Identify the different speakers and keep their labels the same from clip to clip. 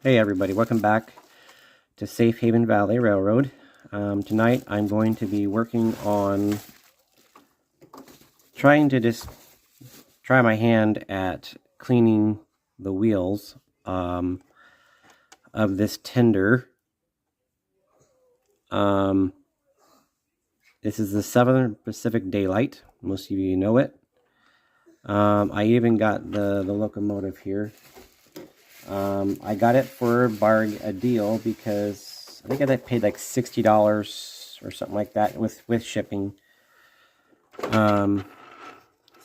Speaker 1: Hey everybody, welcome back to Safe Haven Valley Railroad. Tonight I'm going to be working on trying to just try my hand at cleaning the wheels of this tender. This is the Southern Pacific Daylight. Most of you know it. I even got the locomotive here. I got it for a deal because I think I paid like $60 or something like that with shipping. So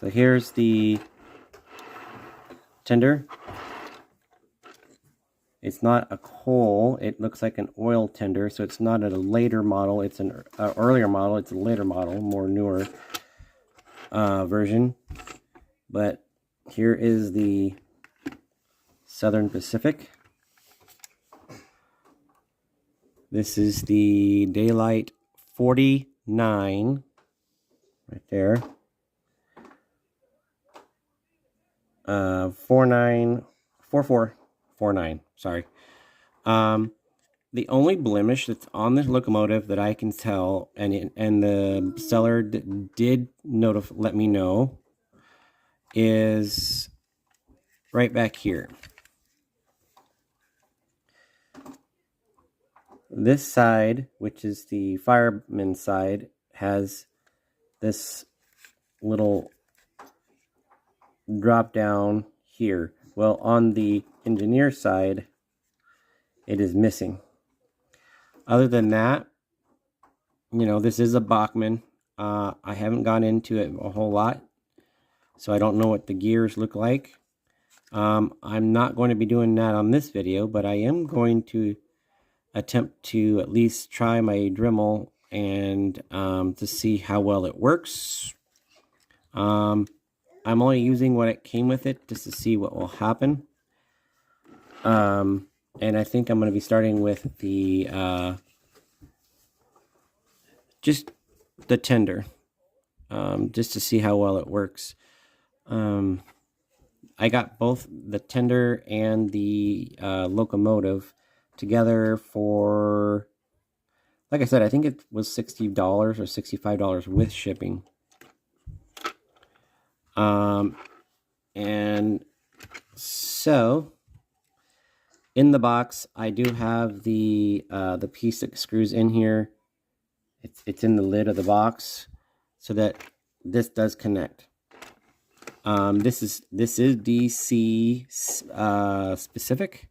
Speaker 1: here's the tender. It's not a coal. It looks like an oil tender, so it's not a later model. It's an earlier model. It's a later model, more newer version. But here is the Southern Pacific. This is the Daylight 49 right there. 4449. Sorry. The only blemish that's on the locomotive that I can tell, and the seller did let me know, is right back here. This side, which is the fireman's side, has this little drop down here. Well, on the engineer side, it is missing. Other than that, this is a Bachmann. I haven't gone into it a whole lot, so I don't know what the gears look like. I'm not going to be doing that on this video, but I am going to attempt to at least try my Dremel and to see how well it works. I'm only using what it came with it just to see what will happen. And I think I'm going to be starting with the just the tender, just to see how well it works. I got both the tender and the locomotive together for, like I said, I think it was $60 or $65 with shipping. And so in the box, I do have the piece that screws in here. It's in the lid of the box, so that this does connect. This is DC specific,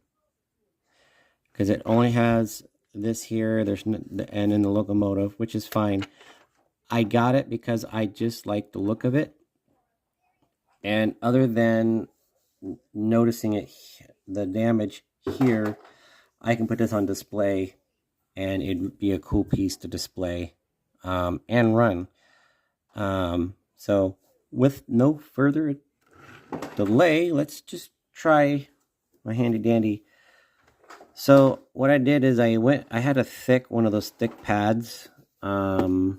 Speaker 1: because it only has this here. There's and in the locomotive, which is fine. I got it because I just like the look of it, and other than noticing it, the damage here, I can put this on display, and it'd be a cool piece to display and run. So with no further delay, let's just try my handy dandy. So what I did is I had one of those thick pads that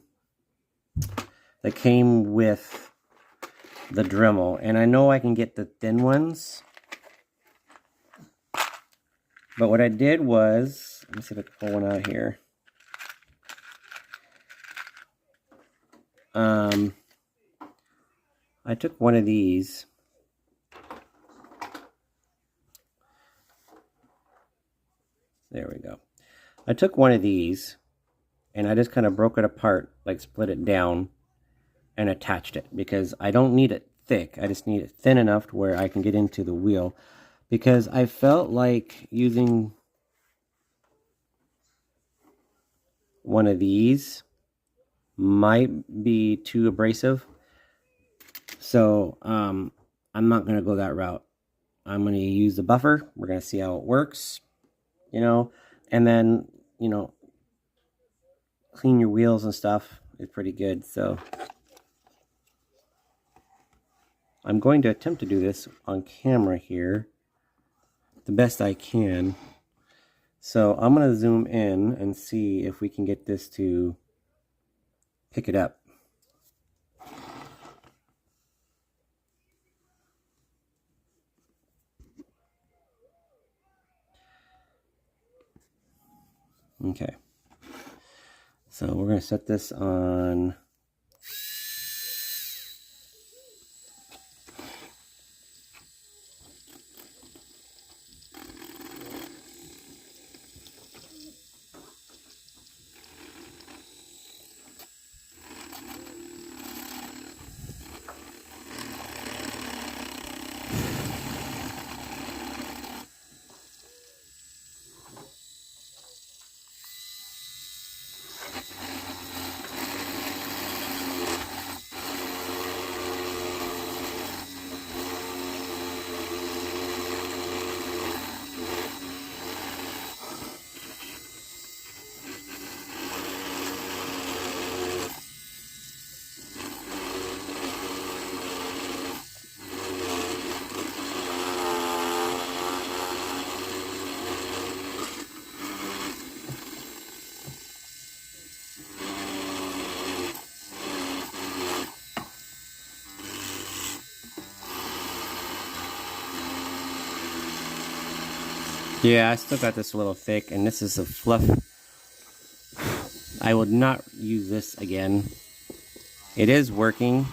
Speaker 1: came with the Dremel, and I know I can get the thin ones, but what I did was, let me see if I can pull one out here. I took one of these. There we go. I took one of these and I just kind of broke it apart, like split it down and attached it, because I don't need it thick. I just need it thin enough to where I can get into the wheel, because I felt like using one of these might be too abrasive. So I'm not going to go that route. I'm going to use the buffer. We're going to see how it works, and then, clean your wheels and stuff is pretty good. So I'm going to attempt to do this on camera here the best I can. So I'm going to zoom in and see if we can get this to pick it up. Okay. So we're going to set this on. Yeah, I still got this a little thick, and this is a fluff. I would not use this again. It is working.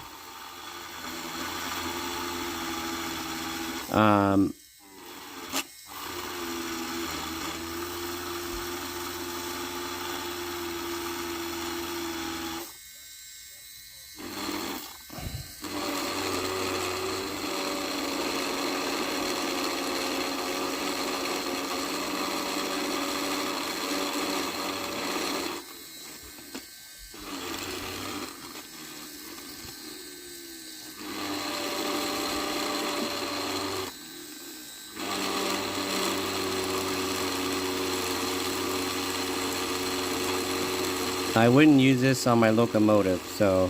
Speaker 1: I wouldn't use this on my locomotive, so,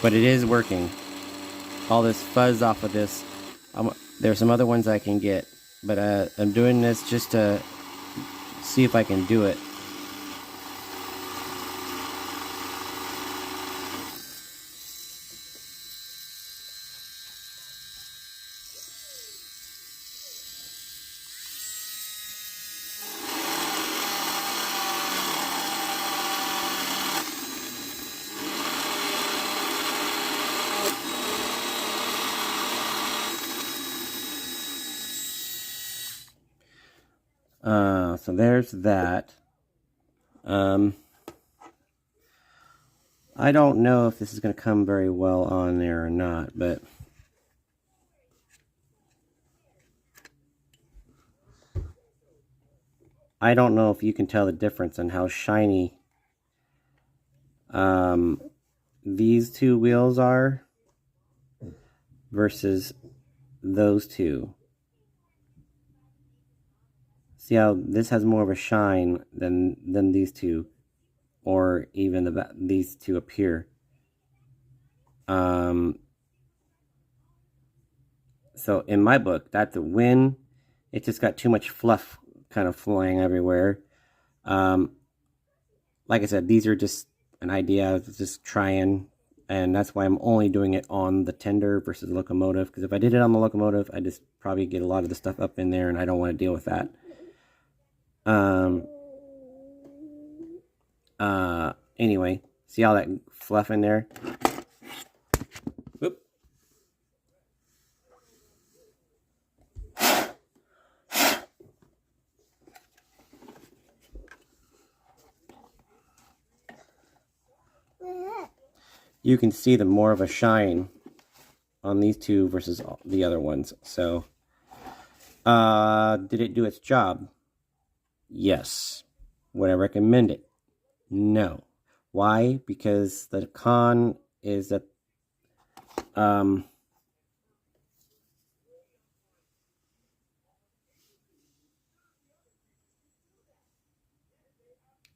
Speaker 1: but it is working. All this fuzz off of this. There's some other ones I can get, but I'm doing this just to see if I can do it. So there's that. I don't know if this is going to come very well on there or not, but I don't know if you can tell the difference in how shiny these two wheels are versus those two. See how this has more of a shine than these two, or even these two up here. So in my book, that's a win. It just got too much fluff kind of flying everywhere. Like I said, these are just an idea. I was just trying, and that's why I'm only doing it on the tender versus the locomotive. Because if I did it on the locomotive, I just probably get a lot of the stuff up in there, and I don't want to deal with that. Anyway, see all that fluff in there? Oop. You can see the more of a shine on these two versus the other ones. So, did it do its job? Yes. Would I recommend it? No. Why? Because the con is that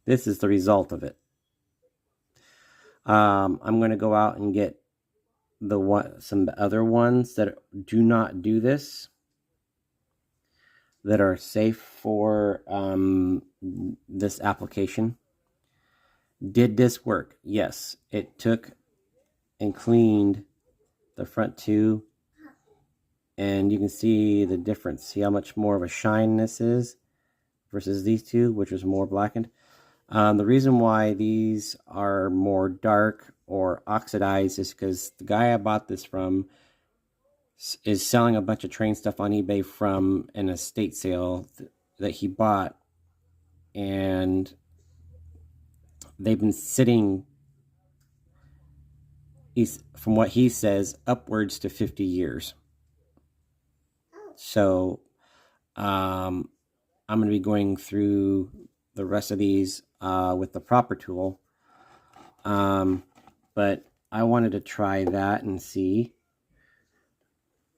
Speaker 1: this is the result of it. I'm going to go out and get some other ones that do not do this, that are safe for this application. Did this work? Yes. It took and cleaned the front two, and you can see the difference. See how much more of a shine this is? versus these two, which was more blackened. The reason why these are more dark or oxidized is because the guy I bought this from is selling a bunch of train stuff on eBay from an estate sale that he bought, and they've been sitting, from what he says, upwards to 50 years. So I'm going to be going through the rest of these with the proper tool, but I wanted to try that and see.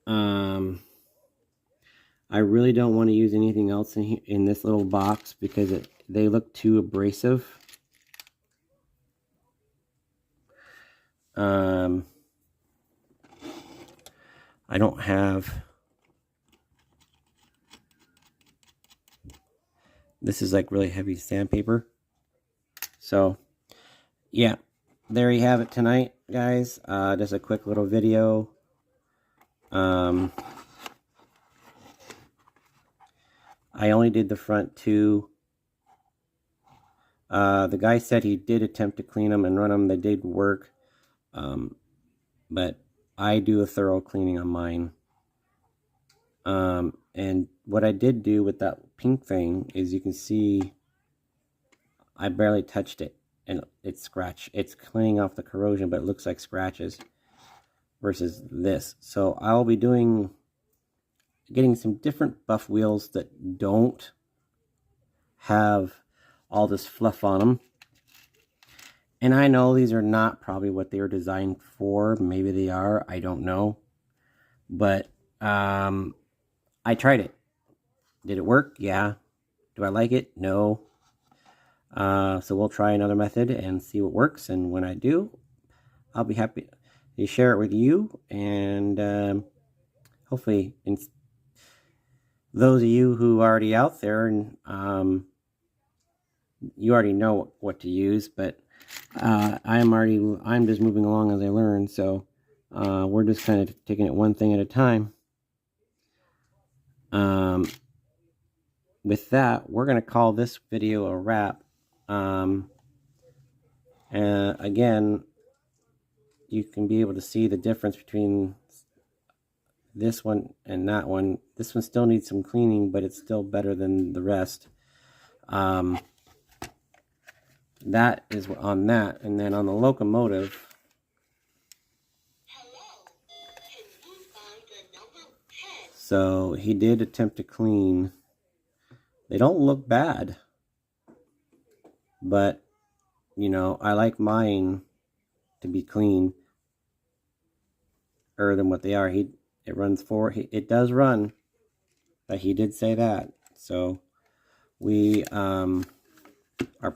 Speaker 1: I really don't want to use anything else in this little box because they look too abrasive. I don't have... This is like really heavy sandpaper. So, yeah, there you have it tonight, guys. Just a quick little video. I only did the front two. The guy said he did attempt to clean them and run them. They did work. But I do a thorough cleaning on mine. And what I did do with that pink thing is, you can see I barely touched it, and it's cleaning off the corrosion, but it looks like scratches versus this. So I'll be getting some different buff wheels that don't have all this fluff on them. And I know these are not probably what they were designed for. Maybe they are, I don't know. But I tried it. Did it work? Yeah. Do I like it? No. So we'll try another method and see what works. And when I do, I'll be happy to share it with you. And hopefully, those of you who are already out there, and you already know what to use. But I'm just moving along as I learn. So we're just kind of taking it one thing at a time. With that, we're going to call this video a wrap. And again, you can be able to see the difference between this one and that one. This one still needs some cleaning, but it's still better than the rest. That is on that. And then on the locomotive, so he did attempt to clean. They don't look bad, but you know, I like mine to be cleaner than what they are. It runs forward. It does run, but he did say that. So we are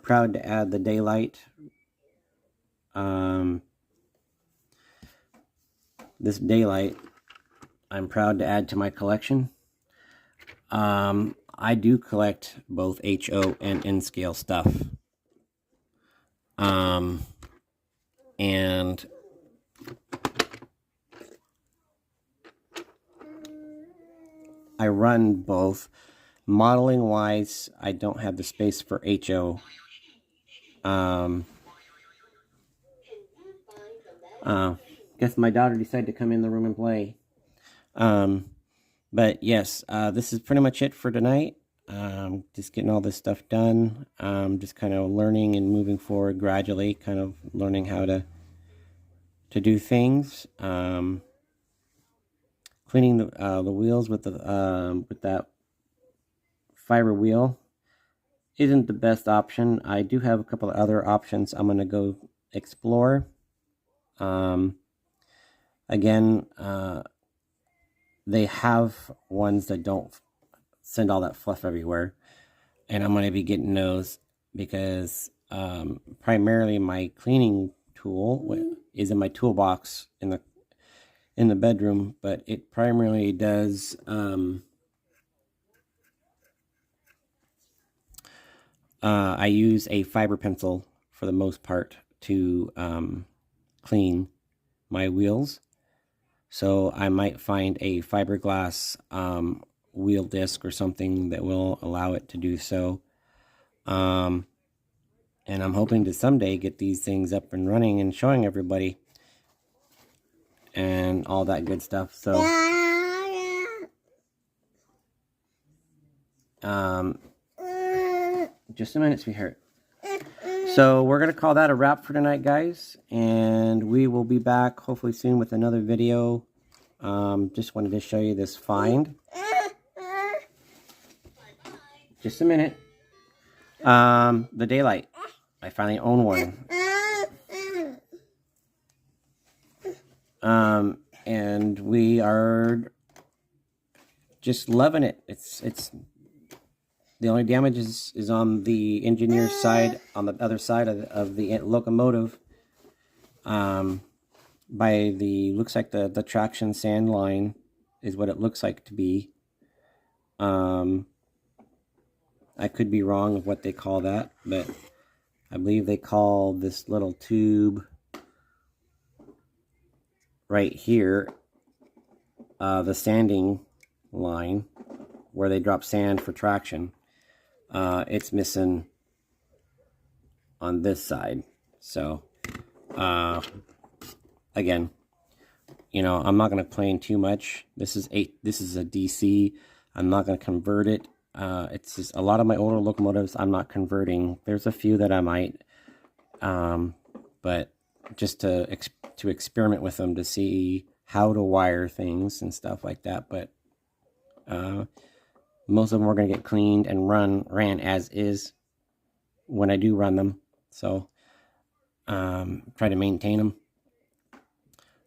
Speaker 1: proud to add the daylight. This daylight, I'm proud to add to my collection. I do collect both HO and N-scale stuff. And I run both. Modeling wise, I don't have the space for HO. Guess my daughter decided to come in the room and play. But yes, this is pretty much it for tonight. Just getting all this stuff done. Just kind of learning and moving forward gradually, kind of learning how to do things. Cleaning the wheels with that fiber wheel isn't the best option. I do have a couple of other options I'm going to go explore. Again, they have ones that don't send all that fluff everywhere, and I'm going to be getting those because primarily my cleaning tool is in my toolbox in the bedroom, but it primarily does I use a fiber pencil for the most part to clean my wheels. So I might find a fiberglass wheel disc or something that will allow it to do so. And I'm hoping to someday get these things up and running and showing everybody and all that good stuff. So just a minute, sweetheart. So we're going to call that a wrap for tonight, guys. And we will be back hopefully soon with another video. Just wanted to show you this find. Just a minute. The daylight. I finally own one. And we are just loving it. It's the only damage is on the engineer's side, on the other side of the locomotive. By the, looks like the traction sand line is what it looks like to be. I could be wrong of what they call that, but I believe they call this little tube right here the sanding line where they drop sand for traction. It's missing on this side. So again, you know, I'm not going to complain too much. This is a DC. I'm not going to convert it. It's just a lot of my older locomotives I'm not converting. There's a few that I might, but just to experiment with them to see how to wire things and stuff like that. But most of them are going to get cleaned and ran as is when I do run them. So try to maintain them.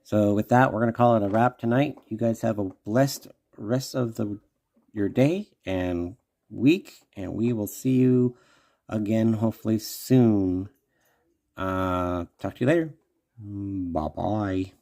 Speaker 1: So with that, we're going to call it a wrap tonight. You guys have a blessed rest of your day and week, and we will see you again hopefully soon. Talk to you later. Bye-bye.